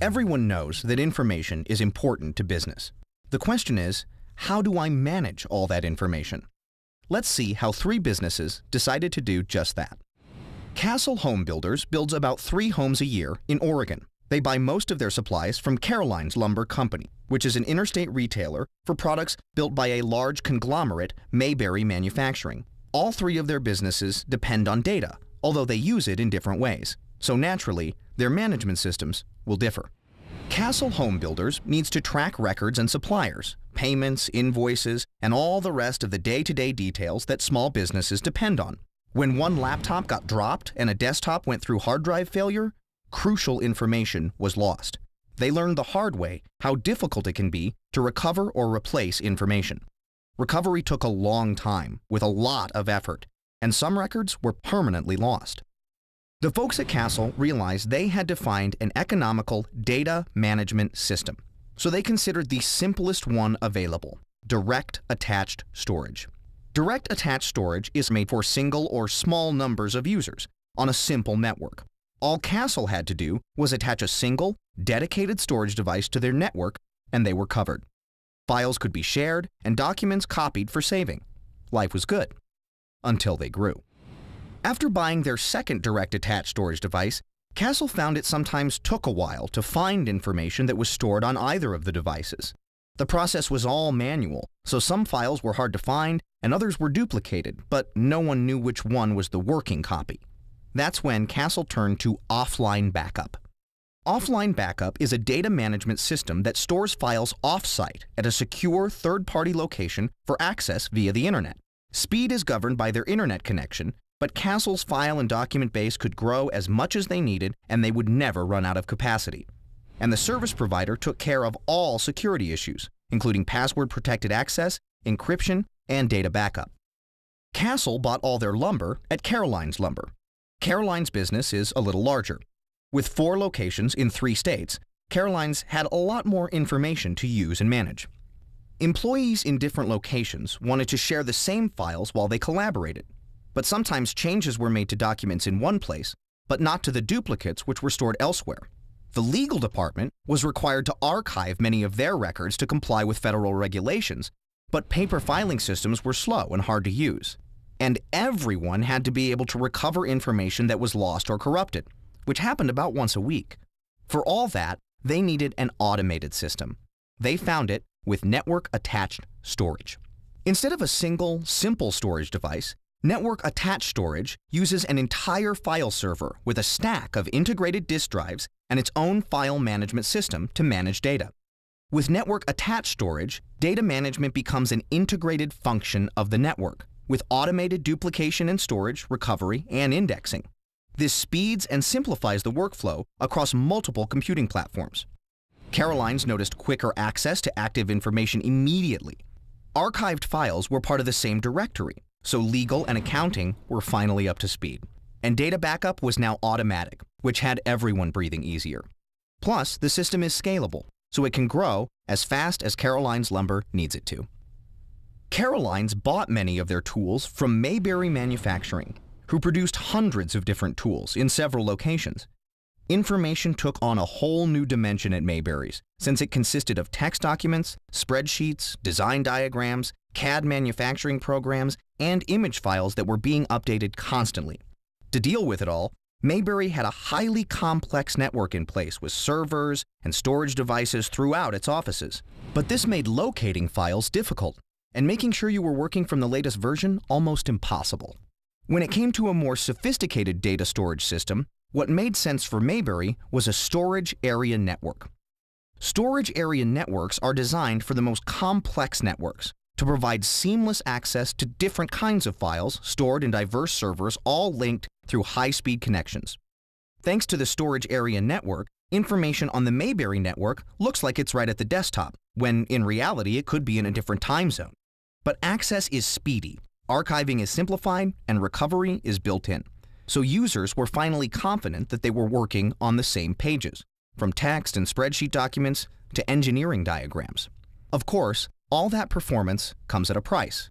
Everyone knows that information is important to business. The question is, how do I manage all that information? Let's see how 3 businesses decided to do just that. Castle Home Builders builds about 3 homes a year in Oregon. They buy most of their supplies from Caroline's Lumber Company, which is an interstate retailer for products built by a large conglomerate, Mayberry Manufacturing. All 3 of their businesses depend on data, although they use it in different ways. So naturally, their management systems will differ. Castle Home Builders needs to track records and suppliers, payments, invoices, and all the rest of the day-to-day details that small businesses depend on. When one laptop got dropped and a desktop went through hard drive failure, crucial information was lost. They learned the hard way how difficult it can be to recover or replace information. Recovery took a long time, with a lot of effort, and some records were permanently lost. The folks at Castle realized they had to find an economical data management system, so they considered the simplest one available: direct attached storage. Direct attached storage is made for single or small numbers of users on a simple network. All Castle had to do was attach a single, dedicated storage device to their network, and they were covered. Files could be shared and documents copied for saving. Life was good, until they grew. After buying their second direct attached storage device, Castle found it sometimes took a while to find information that was stored on either of the devices. The process was all manual, so some files were hard to find and others were duplicated, but no one knew which one was the working copy. That's when Castle turned to offline backup. Offline backup is a data management system that stores files off-site at a secure third-party location for access via the internet. Speed is governed by their internet connection, but Castle's file and document base could grow as much as they needed and they would never run out of capacity. And the service provider took care of all security issues, including password-protected access, encryption, and data backup. Castle bought all their lumber at Caroline's Lumber. Caroline's business is a little larger. With 4 locations in 3 states, Caroline's had a lot more information to use and manage. Employees in different locations wanted to share the same files while they collaborated, but sometimes changes were made to documents in one place, but not to the duplicates which were stored elsewhere. The legal department was required to archive many of their records to comply with federal regulations, but paper filing systems were slow and hard to use. And everyone had to be able to recover information that was lost or corrupted, which happened about once a week. For all that, they needed an automated system. They found it with network-attached storage. Instead of a single, simple storage device, network-attached storage uses an entire file server with a stack of integrated disk drives and its own file management system to manage data. With network-attached storage, data management becomes an integrated function of the network, with automated duplication and storage, recovery, and indexing. This speeds and simplifies the workflow across multiple computing platforms. Caroline's noticed quicker access to active information immediately. Archived files were part of the same directory, so legal and accounting were finally up to speed. And data backup was now automatic, which had everyone breathing easier. Plus, the system is scalable, so it can grow as fast as Caroline's Lumber needs it to. Caroline's bought many of their tools from Mayberry Manufacturing, who produced hundreds of different tools in several locations. Information took on a whole new dimension at Mayberry's, since it consisted of text documents, spreadsheets, design diagrams, CAD manufacturing programs, and image files that were being updated constantly. To deal with it all, Mayberry had a highly complex network in place with servers and storage devices throughout its offices. But this made locating files difficult, and making sure you were working from the latest version almost impossible. When it came to a more sophisticated data storage system, what made sense for Mayberry was a storage area network. Storage area networks are designed for the most complex networks to provide seamless access to different kinds of files stored in diverse servers, all linked through high-speed connections. Thanks to the storage area network, information on the Mayberry network looks like it's right at the desktop, when in reality it could be in a different time zone. But access is speedy, archiving is simplified, and recovery is built in. So users were finally confident that they were working on the same pages, from text and spreadsheet documents to engineering diagrams. Of course, all that performance comes at a price.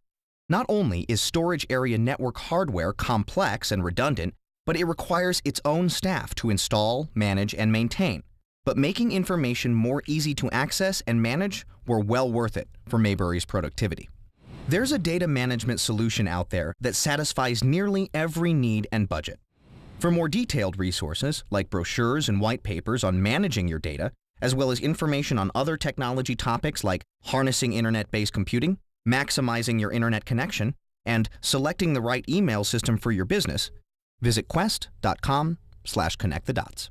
Not only is storage area network hardware complex and redundant, but it requires its own staff to install, manage, and maintain. but making information more easy to access and manage were well worth it for Maybury's productivity. There's a data management solution out there that satisfies nearly every need and budget. For more detailed resources, like brochures and white papers on managing your data, as well as information on other technology topics like harnessing internet-based computing, maximizing your internet connection, and selecting the right email system for your business, visit quest.com/connectthedots.